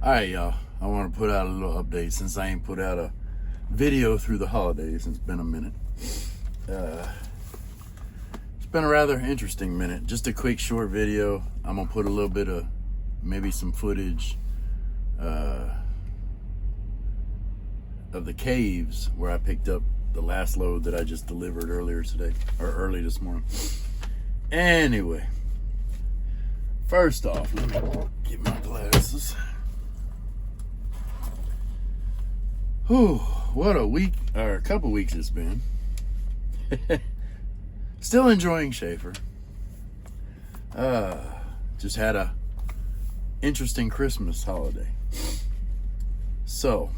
Alright, y'all. I want to put out a little update since I ain't put out a video through the holidays. It's been a minute. It's been a rather interesting minute. Just a quick short video. I'm going to put a little bit of maybe some footage of the caves where I picked up the last load that I just delivered earlier today, or early this morning. Anyway, first off, let me get my glasses. Whew, what a week, or a couple weeks it's been. Still enjoying Schaefer. Just had a interesting Christmas holiday. So,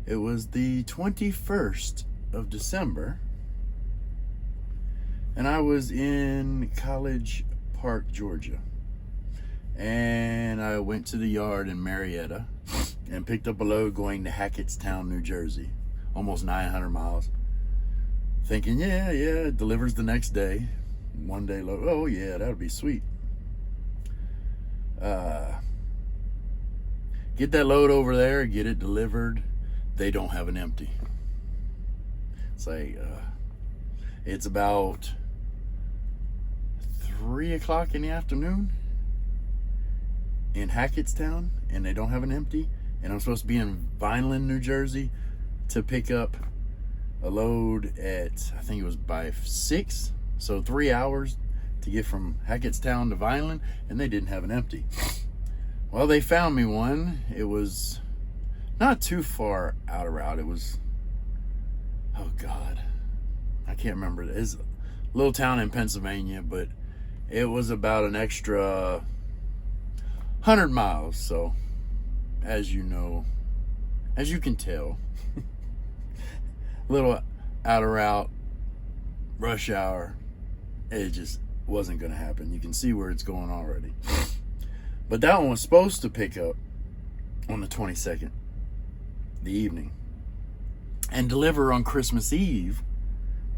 it was the 21st of December, and I was in College Park, Georgia. And I went to the yard in Marietta and picked up a load going to Hackettstown, New Jersey, almost 900 miles. Thinking, yeah, it delivers the next day. One day load. Oh, yeah, that'll be sweet. Get that load over there, get it delivered. They don't have an empty. It's like, it's about 3 o'clock in the afternoon in Hackettstown, and they don't have an empty. And I'm supposed to be in Vineland, New Jersey to pick up a load at, I think it was by 6. So 3 hours to get from Hackettstown to Vineland, and they didn't have an empty. Well, they found me one. It was not too far out of route. It was, oh God, I can't remember. It's a little town in Pennsylvania, but it was about an extra 100 miles. So, as you know, as you can tell, a little out of route, rush hour, it just wasn't going to happen. You can see where it's going already. But that one was supposed to pick up on the 22nd, the evening, and deliver on Christmas Eve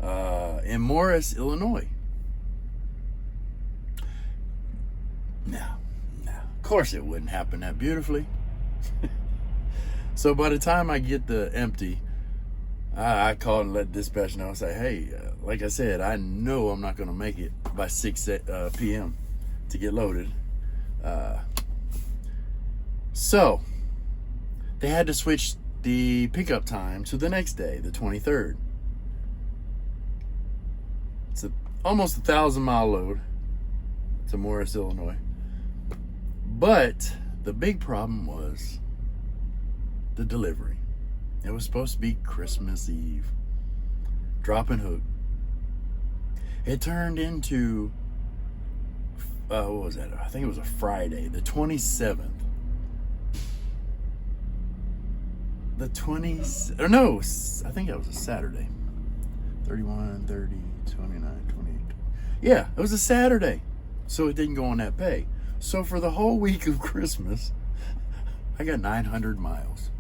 in Morris, Illinois. No, of course it wouldn't happen that beautifully. So by the time I get the empty, I called and let dispatch know. I say, hey, like I said, I know I'm not going to make it by 6 p.m. to get loaded. So they had to switch the pickup time to the next day, the 23rd. It's almost 1,000-mile load to Morris, Illinois. But the big problem was the delivery. It was supposed to be Christmas Eve. Drop and hook. It turned into, what was that? I think it was a Friday, the 27th. The 20th, or no, I think that was a Saturday. 31, 30, 29, 28. Yeah, it was a Saturday. So it didn't go on that pay. So for the whole week of Christmas, I got 900 miles.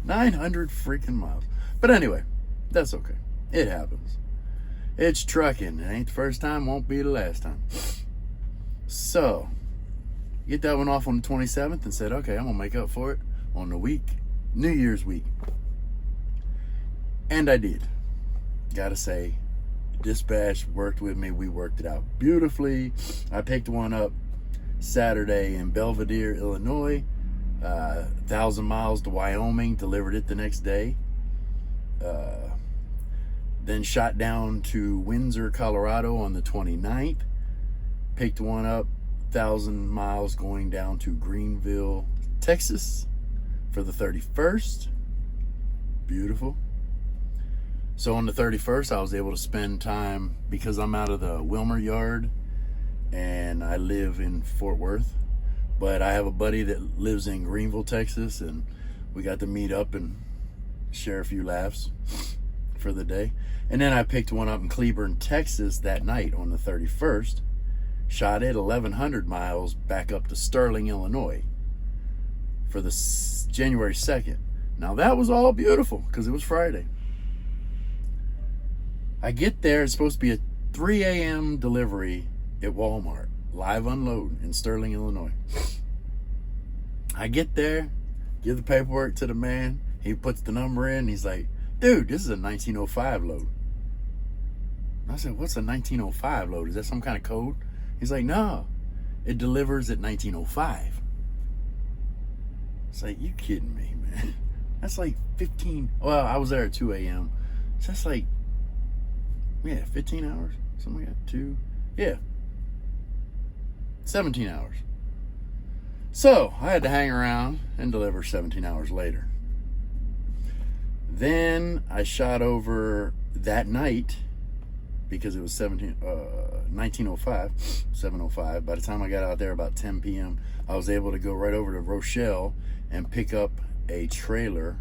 900 freaking miles. But anyway, that's okay. It happens. It's trucking. It ain't the first time, won't be the last time. So, get that one off on the 27th and said, okay, I'm going to make up for it on the week, New Year's week. And I did. Gotta say, dispatch worked with me. We worked it out beautifully. I picked one up Saturday in Belvedere, Illinois. 1,000 miles to Wyoming, delivered it the next day. Then shot down to Windsor, Colorado on the 29th. Picked one up, 1,000 miles going down to Greenville, Texas for the 31st. Beautiful. So on the 31st, I was able to spend time, because I'm out of the Wilmer yard and I live in Fort Worth. But I have a buddy that lives in Greenville, Texas, and we got to meet up and share a few laughs for the day. And then I picked one up in Cleburne, Texas that night on the 31st. Shot it 1,100 miles back up to Sterling, Illinois for the January 2nd. Now that was all beautiful because it was Friday. I get there, it's supposed to be a 3 a.m. delivery at Walmart. live unload in Sterling, Illinois. I get there, give the paperwork to the man. He puts the number in. He's like, dude, this is a 1905 load. I said, what's a 1905 load? Is that some kind of code? He's like, no, it delivers at 1905. It's like, you kidding me, man? That's like 15. Well, I was there at 2 a.m. So that's like, 15 hours, something like that. 17 hours. So I had to hang around and deliver 17 hours later. Then I shot over that night because it was 1905, 7:05. By the time I got out there about 10 p.m., I was able to go right over to Rochelle and pick up a trailer.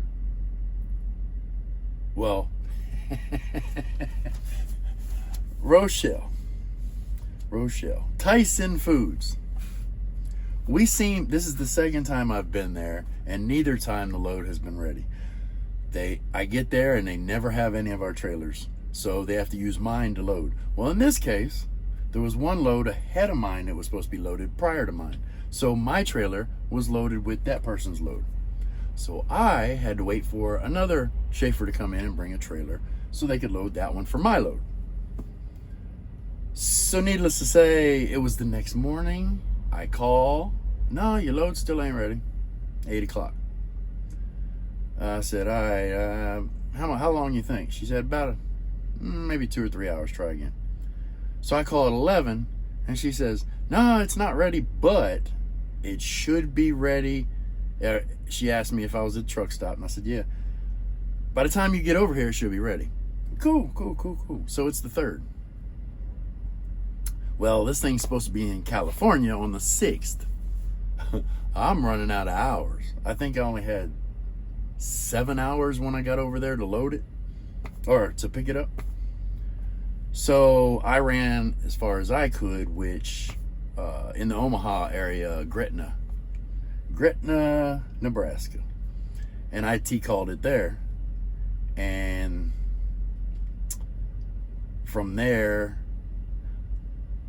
Well, Rochelle, Tyson Foods. This is the second time I've been there, and neither time the load has been ready. I get there and they never have any of our trailers, so they have to use mine to load. Well, in this case, there was one load ahead of mine that was supposed to be loaded prior to mine. So my trailer was loaded with that person's load. So I had to wait for another Schaefer to come in and bring a trailer so they could load that one for my load. So needless to say, it was the next morning. I call, no, your load still ain't ready. 8 o'clock. I said, all right, how long you think? She said, about maybe 2 or 3 hours, try again. So I call at 11, and she says, no, it's not ready, but it should be ready. She asked me if I was at the truck stop, and I said, yeah. By the time you get over here, it should be ready. Cool. So it's the 3rd. Well, this thing's supposed to be in California on the 6th. I'm running out of hours. I think I only had 7 hours when I got over there to load it or to pick it up. So I ran as far as I could, which in the Omaha area, Gretna, Nebraska. And IT called it there. And from there,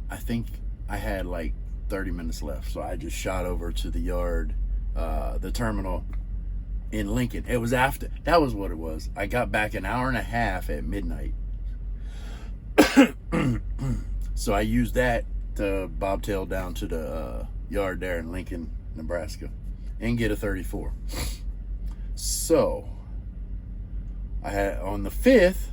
I think I had like 30 minutes left. So I just shot over to the yard, the terminal in Lincoln. It was after, that was what it was. I got back an hour and a half at midnight. So I used that to bobtail down to the yard there in Lincoln, Nebraska, and get a 34. So I had on the 5th.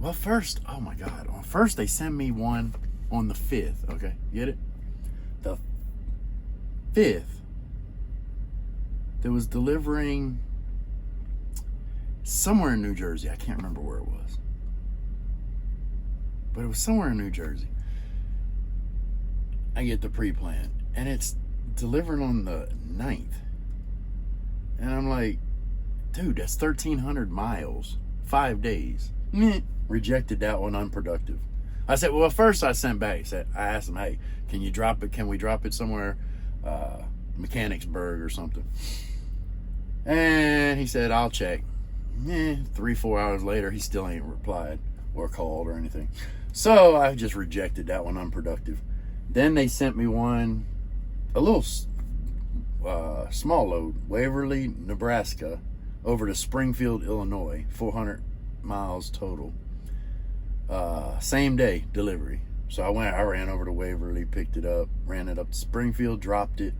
Well, first, oh my God. First, they sent me one on the 5th. Okay, get it? The 5th, that was delivering somewhere in New Jersey. I can't remember where it was, but it was somewhere in New Jersey. I get the pre-plan, and it's delivered on the 9th. And I'm like, dude, that's 1,300 miles, 5 days. Rejected that one, unproductive. I said, well, first I sent back. I asked him, hey, can you drop it? Can we drop it somewhere, Mechanicsburg or something? And he said, I'll check. 3-4 hours later, he still ain't replied or called or anything. So I just rejected that one, unproductive. Then they sent me one, a little small load, Waverly, Nebraska, over to Springfield, Illinois, 400 miles total. Same day delivery. So I ran over to Waverly, picked it up, ran it up to Springfield, dropped it.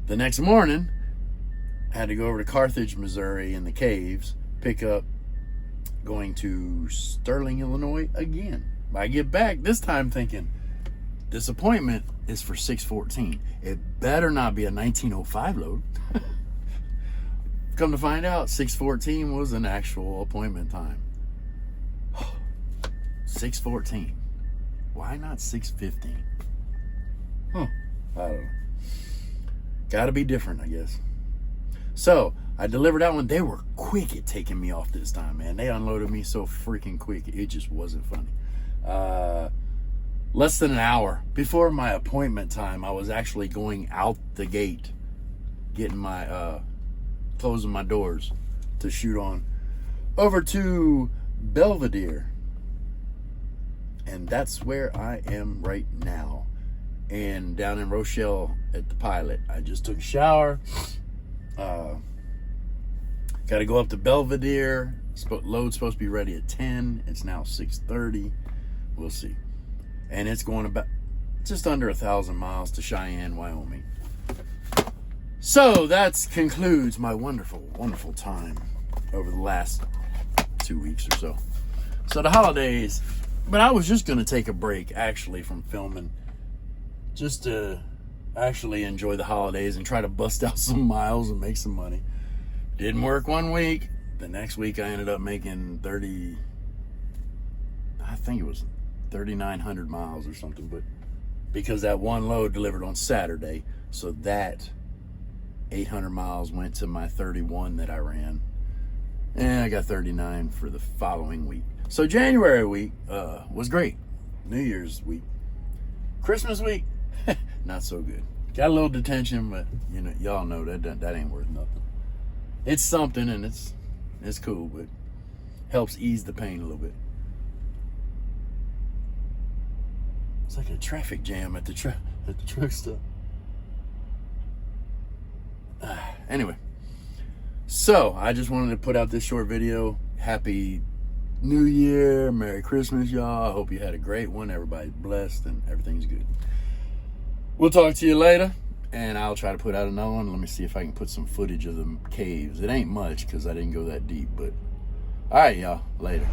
The next morning, I had to go over to Carthage, Missouri in the caves, pick up, going to Sterling, Illinois again. I get back this time thinking, this appointment is for 6:14. It better not be a 1905 load. Come to find out, 6:14 was an actual appointment time. 6:14. Why not 6:15? I don't know. Gotta be different, I guess. So I delivered that one. They were quick at taking me off this time, man. They unloaded me so freaking quick. It just wasn't funny. Less than an hour before my appointment time, I was actually going out the gate, getting my closing my doors to shoot on over to Belvedere. And that's where I am right now. And down in Rochelle at the Pilot, I just took a shower. Got to go up to Belvedere. Load's supposed to be ready at 10. It's now 6:30. We'll see. And it's going about just under 1,000 miles to Cheyenne, Wyoming. So that concludes my wonderful, wonderful time over the last 2 weeks or so. So the holidays, but I was just going to take a break actually from filming, just to actually enjoy the holidays and try to bust out some miles and make some money. Didn't work one week. The next week I ended up making 3,900 miles or something, but because that one load delivered on Saturday, so that 800 miles went to my 31 that I ran, and I got 39 for the following week. So January week was great. New Year's week, Christmas week, not so good. Got a little detention, but you know, y'all know that ain't worth nothing. It's something, and it's cool, but helps ease the pain a little bit. It's like a traffic jam at the truck stop. Anyway, so I just wanted to put out this short video. Happy New Year, Merry Christmas, y'all. I hope you had a great one. Everybody's blessed and everything's good. We'll talk to you later, and I'll try to put out another one. Let me see if I can put some footage of the caves. It ain't much because I didn't go that deep, but all right, y'all. Later.